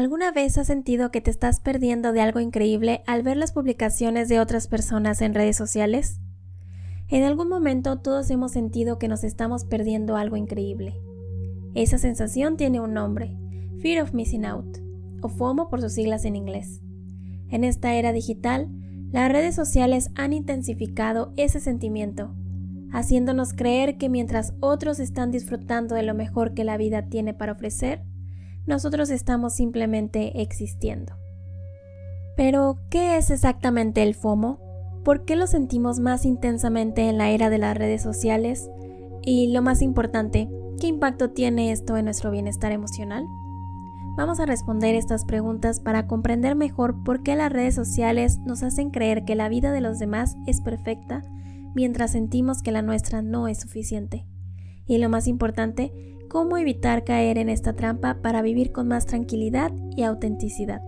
¿Alguna vez has sentido que te estás perdiendo de algo increíble al ver las publicaciones de otras personas en redes sociales? En algún momento todos hemos sentido que nos estamos perdiendo algo increíble. Esa sensación tiene un nombre, Fear of Missing Out, o FOMO por sus siglas en inglés. En esta era digital, las redes sociales han intensificado ese sentimiento, haciéndonos creer que mientras otros están disfrutando de lo mejor que la vida tiene para ofrecer, nosotros estamos simplemente existiendo. Pero, ¿qué es exactamente el FOMO? ¿Por qué lo sentimos más intensamente en la era de las redes sociales? Y lo más importante, ¿qué impacto tiene esto en nuestro bienestar emocional? Vamos a responder estas preguntas para comprender mejor por qué las redes sociales nos hacen creer que la vida de los demás es perfecta, mientras sentimos que la nuestra no es suficiente. Y lo más importante, cómo evitar caer en esta trampa para vivir con más tranquilidad y autenticidad.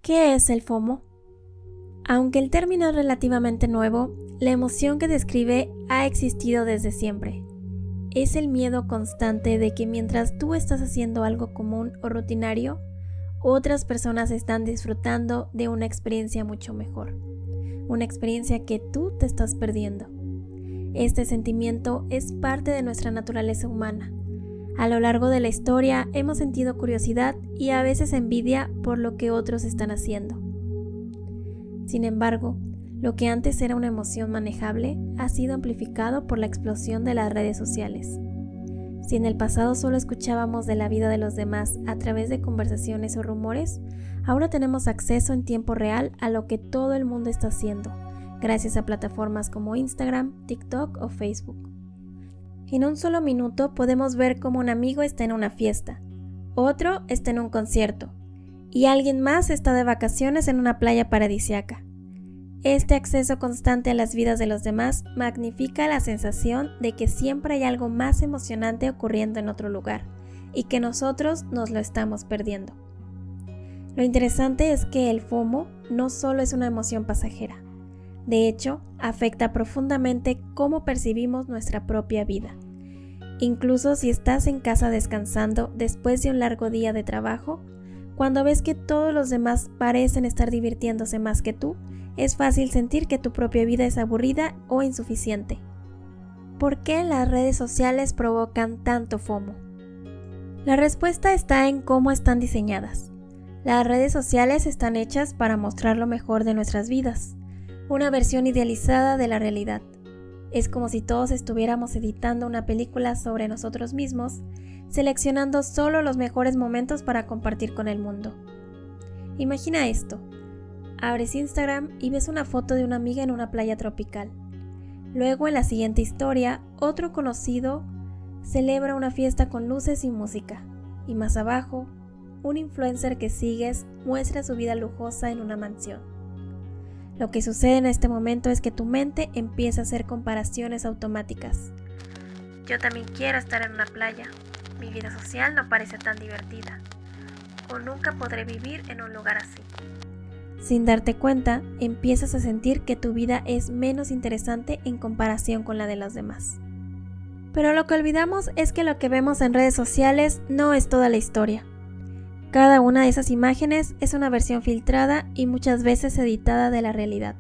¿Qué es el FOMO? Aunque el término es relativamente nuevo, la emoción que describe ha existido desde siempre. Es el miedo constante de que mientras tú estás haciendo algo común o rutinario, otras personas están disfrutando de una experiencia mucho mejor, una experiencia que tú te estás perdiendo. Este sentimiento es parte de nuestra naturaleza humana. A lo largo de la historia hemos sentido curiosidad y a veces envidia por lo que otros están haciendo. Sin embargo, lo que antes era una emoción manejable ha sido amplificado por la explosión de las redes sociales. Si en el pasado solo escuchábamos de la vida de los demás a través de conversaciones o rumores, ahora tenemos acceso en tiempo real a lo que todo el mundo está haciendo, gracias a plataformas como Instagram, TikTok o Facebook. En un solo minuto podemos ver cómo un amigo está en una fiesta, otro está en un concierto y alguien más está de vacaciones en una playa paradisíaca. Este acceso constante a las vidas de los demás magnifica la sensación de que siempre hay algo más emocionante ocurriendo en otro lugar y que nosotros nos lo estamos perdiendo. Lo interesante es que el FOMO no solo es una emoción pasajera. De hecho, afecta profundamente cómo percibimos nuestra propia vida. Incluso si estás en casa descansando después de un largo día de trabajo, cuando ves que todos los demás parecen estar divirtiéndose más que tú, es fácil sentir que tu propia vida es aburrida o insuficiente. ¿Por qué las redes sociales provocan tanto FOMO? La respuesta está en cómo están diseñadas. Las redes sociales están hechas para mostrar lo mejor de nuestras vidas, una versión idealizada de la realidad. Es como si todos estuviéramos editando una película sobre nosotros mismos, seleccionando solo los mejores momentos para compartir con el mundo. Imagina esto. Abres Instagram y ves una foto de una amiga en una playa tropical. Luego, en la siguiente historia, otro conocido celebra una fiesta con luces y música. Y más abajo, un influencer que sigues muestra su vida lujosa en una mansión. Lo que sucede en este momento es que tu mente empieza a hacer comparaciones automáticas. Yo también quiero estar en una playa. Mi vida social no parece tan divertida. O nunca podré vivir en un lugar así. Sin darte cuenta, empiezas a sentir que tu vida es menos interesante en comparación con la de los demás. Pero lo que olvidamos es que lo que vemos en redes sociales no es toda la historia. Cada una de esas imágenes es una versión filtrada y muchas veces editada de la realidad.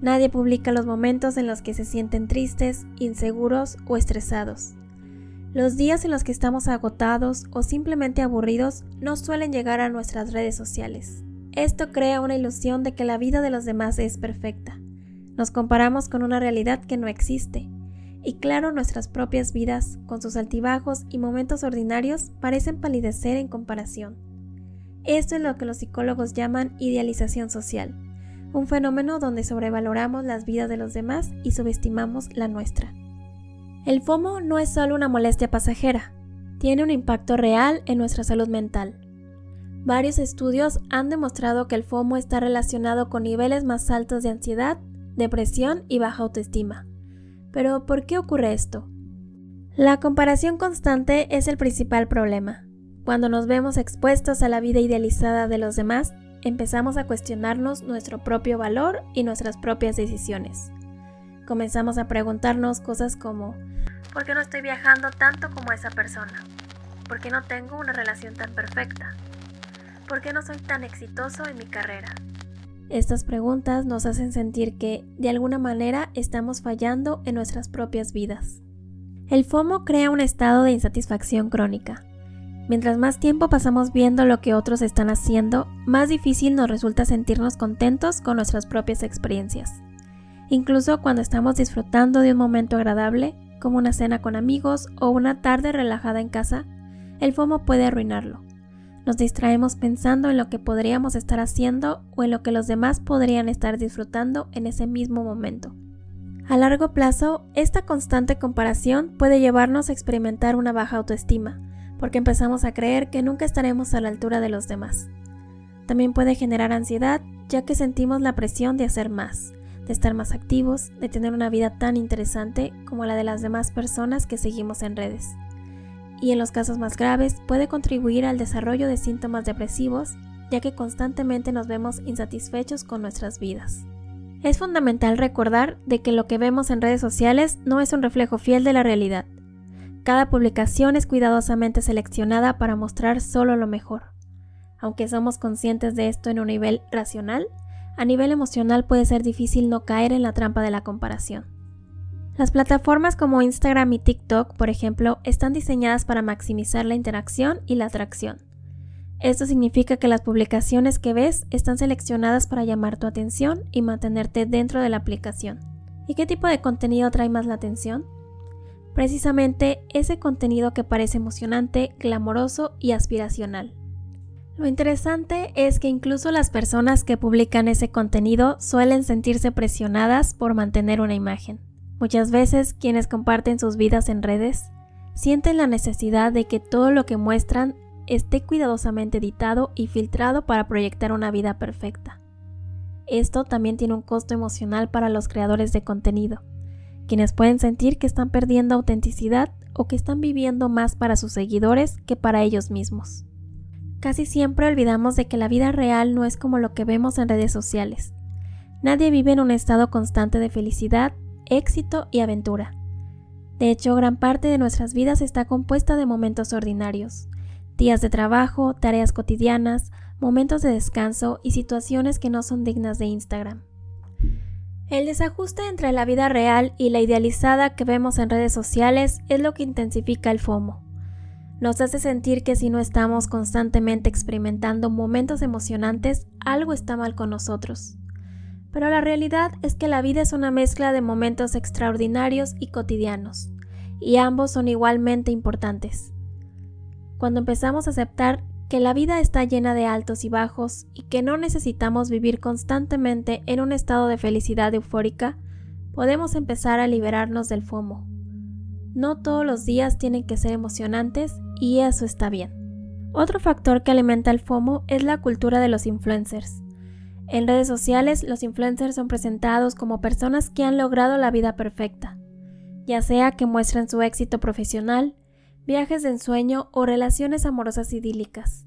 Nadie publica los momentos en los que se sienten tristes, inseguros o estresados. Los días en los que estamos agotados o simplemente aburridos no suelen llegar a nuestras redes sociales. Esto crea una ilusión de que la vida de los demás es perfecta. Nos comparamos con una realidad que no existe. Y claro, nuestras propias vidas, con sus altibajos y momentos ordinarios, parecen palidecer en comparación. Esto es lo que los psicólogos llaman idealización social, un fenómeno donde sobrevaloramos las vidas de los demás y subestimamos la nuestra. El FOMO no es solo una molestia pasajera, tiene un impacto real en nuestra salud mental. Varios estudios han demostrado que el FOMO está relacionado con niveles más altos de ansiedad, depresión y baja autoestima. Pero, ¿por qué ocurre esto? La comparación constante es el principal problema. Cuando nos vemos expuestos a la vida idealizada de los demás, empezamos a cuestionarnos nuestro propio valor y nuestras propias decisiones. comenzamos a preguntarnos cosas como ¿por qué no estoy viajando tanto como esa persona? ¿Por qué no tengo una relación tan perfecta? ¿Por qué no soy tan exitoso en mi carrera? Estas preguntas nos hacen sentir que, de alguna manera, estamos fallando en nuestras propias vidas. El FOMO crea un estado de insatisfacción crónica. Mientras más tiempo pasamos viendo lo que otros están haciendo, más difícil nos resulta sentirnos contentos con nuestras propias experiencias. Incluso cuando estamos disfrutando de un momento agradable, como una cena con amigos o una tarde relajada en casa, el FOMO puede arruinarlo. Nos distraemos pensando en lo que podríamos estar haciendo o en lo que los demás podrían estar disfrutando en ese mismo momento. A largo plazo, esta constante comparación puede llevarnos a experimentar una baja autoestima, porque empezamos a creer que nunca estaremos a la altura de los demás. También puede generar ansiedad, ya que sentimos la presión de hacer más, de estar más activos, de tener una vida tan interesante como la de las demás personas que seguimos en redes. Y en los casos más graves puede contribuir al desarrollo de síntomas depresivos, ya que constantemente nos vemos insatisfechos con nuestras vidas. Es fundamental recordar de que lo que vemos en redes sociales no es un reflejo fiel de la realidad. Cada publicación es cuidadosamente seleccionada para mostrar solo lo mejor. Aunque somos conscientes de esto en un nivel racional, a nivel emocional puede ser difícil no caer en la trampa de la comparación. Las plataformas como Instagram y TikTok, por ejemplo, están diseñadas para maximizar la interacción y la atracción. Esto significa que las publicaciones que ves están seleccionadas para llamar tu atención y mantenerte dentro de la aplicación. ¿Y qué tipo de contenido atrae más la atención? Precisamente ese contenido que parece emocionante, glamoroso y aspiracional. Lo interesante es que incluso las personas que publican ese contenido suelen sentirse presionadas por mantener una imagen. Muchas veces quienes comparten sus vidas en redes sienten la necesidad de que todo lo que muestran esté cuidadosamente editado y filtrado para proyectar una vida perfecta. Esto también tiene un costo emocional para los creadores de contenido, quienes pueden sentir que están perdiendo autenticidad o que están viviendo más para sus seguidores que para ellos mismos. Casi siempre olvidamos de que la vida real no es como lo que vemos en redes sociales. Nadie vive en un estado constante de felicidad, éxito y aventura. De hecho, gran parte de nuestras vidas está compuesta de momentos ordinarios, días de trabajo, tareas cotidianas, momentos de descanso y situaciones que no son dignas de Instagram. El desajuste entre la vida real y la idealizada que vemos en redes sociales es lo que intensifica el FOMO. Nos hace sentir que si no estamos constantemente experimentando momentos emocionantes, algo está mal con nosotros. Pero la realidad es que la vida es una mezcla de momentos extraordinarios y cotidianos, y ambos son igualmente importantes. Cuando empezamos a aceptar que la vida está llena de altos y bajos y que no necesitamos vivir constantemente en un estado de felicidad eufórica, podemos empezar a liberarnos del FOMO. No todos los días tienen que ser emocionantes y eso está bien. Otro factor que alimenta el FOMO es la cultura de los influencers. En redes sociales, los influencers son presentados como personas que han logrado la vida perfecta, ya sea que muestren su éxito profesional, viajes de ensueño o relaciones amorosas idílicas.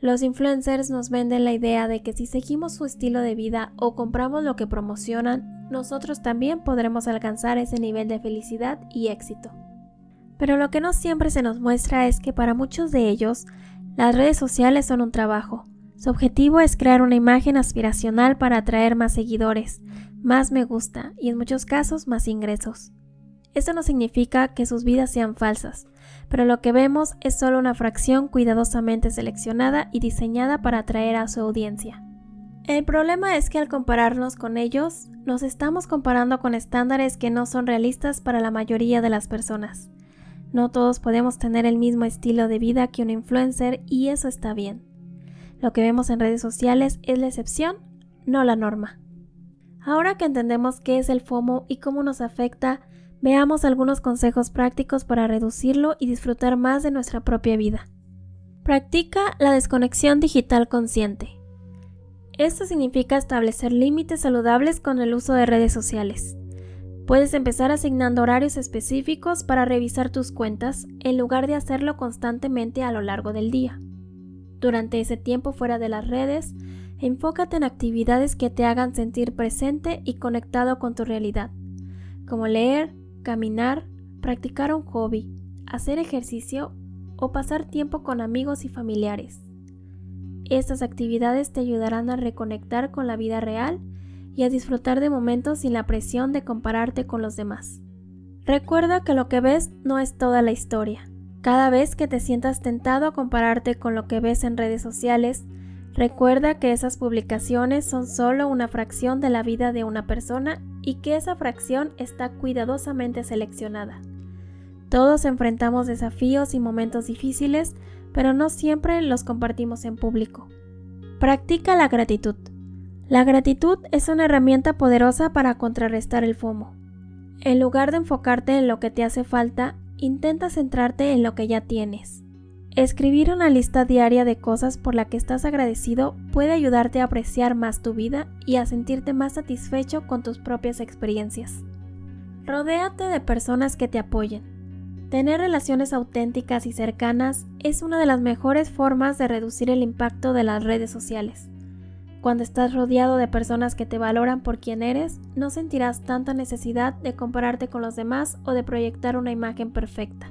Los influencers nos venden la idea de que si seguimos su estilo de vida o compramos lo que promocionan, nosotros también podremos alcanzar ese nivel de felicidad y éxito. Pero lo que no siempre se nos muestra es que para muchos de ellos, las redes sociales son un trabajo. Su objetivo es crear una imagen aspiracional para atraer más seguidores, más me gusta y en muchos casos más ingresos. Esto no significa que sus vidas sean falsas, pero lo que vemos es solo una fracción cuidadosamente seleccionada y diseñada para atraer a su audiencia. El problema es que al compararnos con ellos, nos estamos comparando con estándares que no son realistas para la mayoría de las personas. No todos podemos tener el mismo estilo de vida que un influencer y eso está bien. Lo que vemos en redes sociales es la excepción, no la norma. Ahora que entendemos qué es el FOMO y cómo nos afecta, veamos algunos consejos prácticos para reducirlo y disfrutar más de nuestra propia vida. Practica la desconexión digital consciente. Esto significa establecer límites saludables con el uso de redes sociales. Puedes empezar asignando horarios específicos para revisar tus cuentas en lugar de hacerlo constantemente a lo largo del día. Durante ese tiempo fuera de las redes, enfócate en actividades que te hagan sentir presente y conectado con tu realidad. como leer, caminar, practicar un hobby, hacer ejercicio o pasar tiempo con amigos y familiares. Estas actividades te ayudarán a reconectar con la vida real y a disfrutar de momentos sin la presión de compararte con los demás. Recuerda que lo que ves no es toda la historia. Cada vez que te sientas tentado a compararte con lo que ves en redes sociales, recuerda que esas publicaciones son solo una fracción de la vida de una persona y que esa fracción está cuidadosamente seleccionada. Todos enfrentamos desafíos y momentos difíciles, pero no siempre los compartimos en público. Practica la gratitud. La gratitud es una herramienta poderosa para contrarrestar el FOMO. En lugar de enfocarte en lo que te hace falta, intenta centrarte en lo que ya tienes. Escribir una lista diaria de cosas por las que estás agradecido puede ayudarte a apreciar más tu vida y a sentirte más satisfecho con tus propias experiencias. Rodéate de personas que te apoyen. Tener relaciones auténticas y cercanas es una de las mejores formas de reducir el impacto de las redes sociales. Cuando estás rodeado de personas que te valoran por quien eres, no sentirás tanta necesidad de compararte con los demás o de proyectar una imagen perfecta.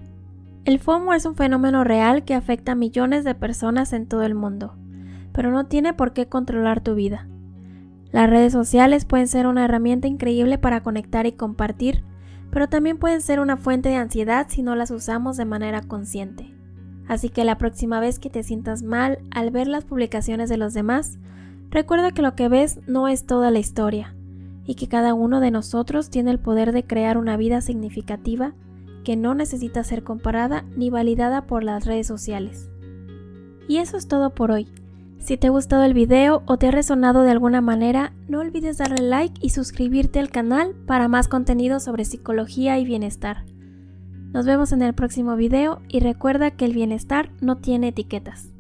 El FOMO es un fenómeno real que afecta a millones de personas en todo el mundo, pero no tiene por qué controlar tu vida. Las redes sociales pueden ser una herramienta increíble para conectar y compartir, pero también pueden ser una fuente de ansiedad si no las usamos de manera consciente. Así que la próxima vez que te sientas mal al ver las publicaciones de los demás, recuerda que lo que ves no es toda la historia y que cada uno de nosotros tiene el poder de crear una vida significativa que no necesita ser comparada ni validada por las redes sociales. Y eso es todo por hoy. Si te ha gustado el video o te ha resonado de alguna manera, no olvides darle like y suscribirte al canal para más contenido sobre psicología y bienestar. Nos vemos en el próximo video y recuerda que el bienestar no tiene etiquetas.